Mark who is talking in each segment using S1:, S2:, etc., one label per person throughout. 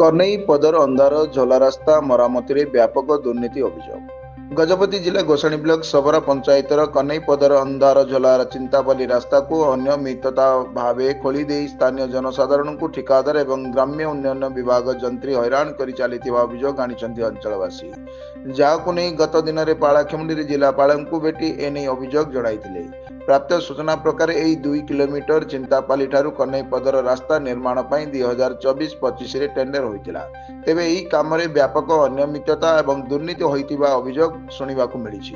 S1: कन्नई पदर अंधार झोला रास्ता मरामती रे व्यापक दुर्नीति अभियोग। गजपति जिला गोसाणी ब्लॉक सबरा पंचायतर कन्नई पदर अंधार झोला चिंतापल्ली रास्ता को अनियमितता भावे खोली दे स्थानीय जनसाधारण को ठिकादार एवं ग्राम्य उन्नयन विभाग जंत्री हैरान कर चली अभियोग आनी अंचलवासी जहां नहीं गत दिन में पालाखेमुंडी जिलापाल को भेटी एने अभियोग जणाई। प्राप्त सूचना प्रकार यही 2 किलोमीटर चिंतापाली ठारू कन्नई पदर रास्ता निर्माण पर 2024-25 रे टेंडर होइतिला। तेबे यही काम रे व्यापक अनियमितता एवं दुर्नीति होइतिबा अभियोग सुनिबाकु मिलिछि।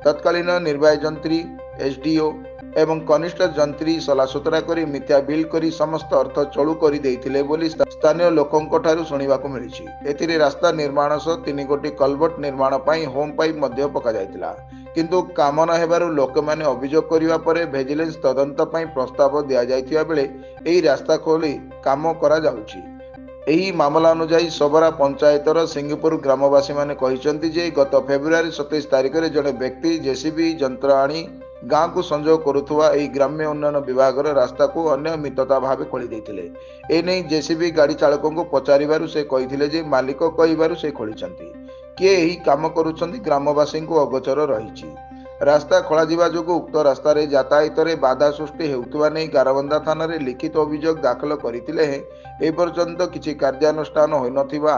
S1: तत्कालीन निर्वाही जंत्री एसडीओ एवं कनिष्ठ जंत्री सलासुतरा करी मिथ्या बिल करी समस्त अर्थ चलू करी देइथिले बोली स्थानीय लोकंक ठारू सुनिबाकु मिलिछि। एथिरे रास्ता निर्माण सह 3 गोटी कलवर्ट निर्माण पई होम पाइप मध्य पका जाइतिला, किंतु काम न हेबारु लोक माने अभियोग करिवा परे विजिलेंस तदंत पई प्रस्ताव दिया जाइथिया बेले एही रास्ता खोली काम करा जाउछि। एही मामला अनुसार सबरा पंचायतर सिंहपुर ग्रामवासी माने कहिसंती जे गत फेब्रुआरी 27 तारिख रे जने व्यक्ति जेसीबी यंत्र आनी गाँ को संजोग करुवा ग्राम्य उन्नयन विभाग रास्ता को अनियमितता भाव खोली देइथिले। एने जेसीबी गाड़ी चालकों को पचारिबारु से कहिथिले जे मालिक कहिबारु से खोलिचंती, किए एही काम करुचंती ग्रामवासी को अगोचर रहिछि। रास्ता खोला जिबा जोगु उक्त रास्ता रे यातायात रे बाधा सृष्टि हेउतबा नै गारबंदा थाना रे लिखित अभियोग दाखल करिथिले ए पर्यंत किछि कार्यानुष्ठान होई नथिबा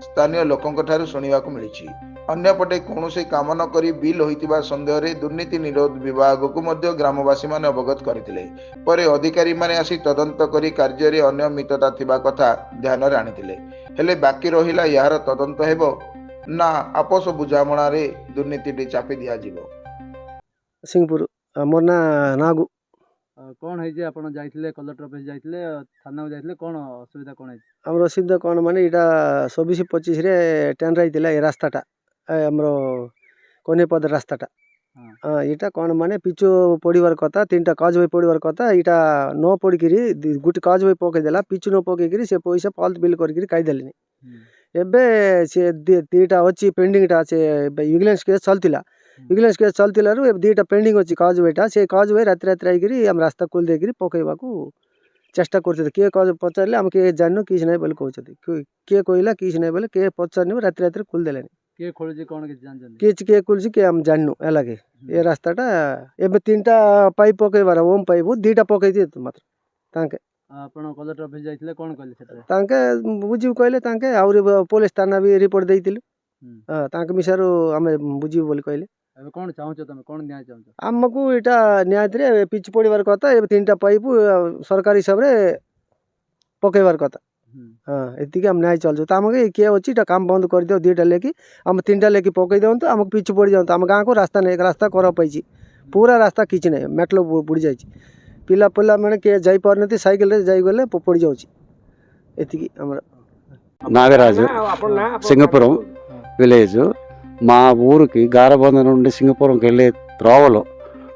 S1: स्थानीय लोकंक ठारू सुनिबाकु मिलिछि। अन्यपटे कौनसी काम न करी बिल होइतिबा संदेह रे दुर्नीति निरोध विभाग को मध्य ग्रामवासी माने अवगत करथिले। परे अधिकारी माने आसी तदंत करी कार्य रे अनियमितता थिबा कथा ध्यान रे आनिथिले। हेले बाकी रहिला यार तदंत हेबो ना आपस बुझामणा रे दुर्नीति चापी दिया जीवो।
S2: सिंहपुर मोर ना नागु
S3: कौन है जे आपण जाइथिले कलेक्टर ऑफिस जाइथिले थाना जाइथिले कोन असुविधा कोन है
S2: हमर असुविधा कोन माने इटा 24-25 रे टेंडर आइतिला ए रास्ताटा हमरो कोने पद रास्ताटा इटा कोन माने पिचो पड़ीवार कथा 3टा काज होई पड़ीवार कथा इटा न पड़ी किरी गुटी काज होई पके देला पिचो न पके किरी से पैसा फाल्तु बिल कर किरी काई देलिनी। एबे से 2टा अछि पेंडिंग टा से विजिलेंस केस चलतिला विजिलेंस केस चलतिलारु ए 2टा पेंडिंग अछि काज बेटा से काज होई रात रात आइकिरी हम रास्ता खोल दे किरी पकेबा को चेष्टा करते के काज पचारले हम के जाननो किछ नै बोल कहउछथि के कहला किछ नै बोले के पचारने रात रात खोल देलेनी
S3: के खोलजे कोन के जान जान
S2: किछ के खोलछि के हम जाननो एलागे ए रास्ताटा एबे 3टा पाइप पकेबार ओम पाइप 2टा पके दे मात्र तांके
S3: आपण कलेक्टर ऑफिस जाइथिले कोन कहले सेटा
S2: तांके बुझिउ कहले तांके आउरी पुलिस थाना भी रिपोर्ट देइतिलु तांके मिसारो हमें बुझिउ बोल कहले।
S3: एबे कोन चाहौ छ तमे कोन न्याय चाहौ छ
S2: हमकु एटा न्याय रे पिच पड़ीबार कथा एबे 3टा पाइप सरकारी हिसाब रे पकेबार कथा एतिके हम न्याय चलछु त हमके के अछि एटा काम बंद कर दियो 2टा लेकी हम 3टा लेकी पके देउ त हमक पिच पड़ी जाउ त हम गां को रास्ता नै रास्ता कर पाइछि पूरा रास्ता किछ नै मेटलो बुड़ी जाइछि पिला पिला माने के जाई पारनति साइकिल रे जाई गले पड़ी जाउछि एतिकी हमरा
S4: नागराज सिंगपुरम विलेज మా ఊరికి గారబంద నుండి సింగపురంకి వెళ్ళే త్రోవలో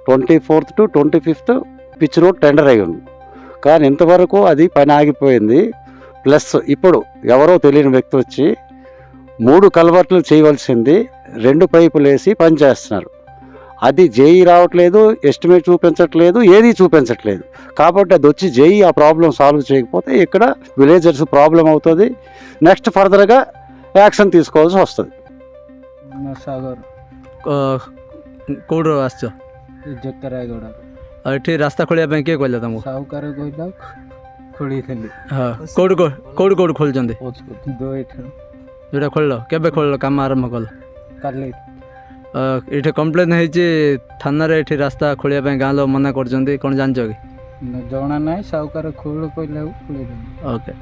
S4: 24th to 25th pitch road tender అయ్యి ఉంది, కానీ ఇంతవరకు అది పని ఆగిపోయింది. ప్లస్ ఇప్పుడు ఎవరో తెలియని వ్యక్తి వచ్చి 3 కల్వర్ట్లు చేయవలసింది 2 పైపులు వేసి పని చేస్తున్నారు. అది జేఈ రావట్లేదు, ఎస్టిమేట్ చూపించట్లేదు, ఏది చూపించట్లేదు. కాబట్టి అది వచ్చి జేఈ ఆ ప్రాబ్లం సాల్వ్ చేయకపోతే ఇక్కడ విలేజర్స్ ప్రాబ్లం అవుతుంది. నెక్స్ట్ ఫర్దర్గా యాక్షన్ తీసుకోవాల్సి వస్తుంది.
S3: सागर कोड आछ जक्तरायगढ़ एठी रास्ता खोलिया पे के कहला तुमको साहुकार कहला खोली थली हां कोड खोल जंदे 2 एठ जेटा खोललो केबे खोललो काम आरंभ कल काली एठी कंप्लेन है जे थाना रे एठी रास्ता खोलिया पे गालो मना कर जंदे कोन जान जगे जणा नै साहुकार खोल कहला खोली दे ओके।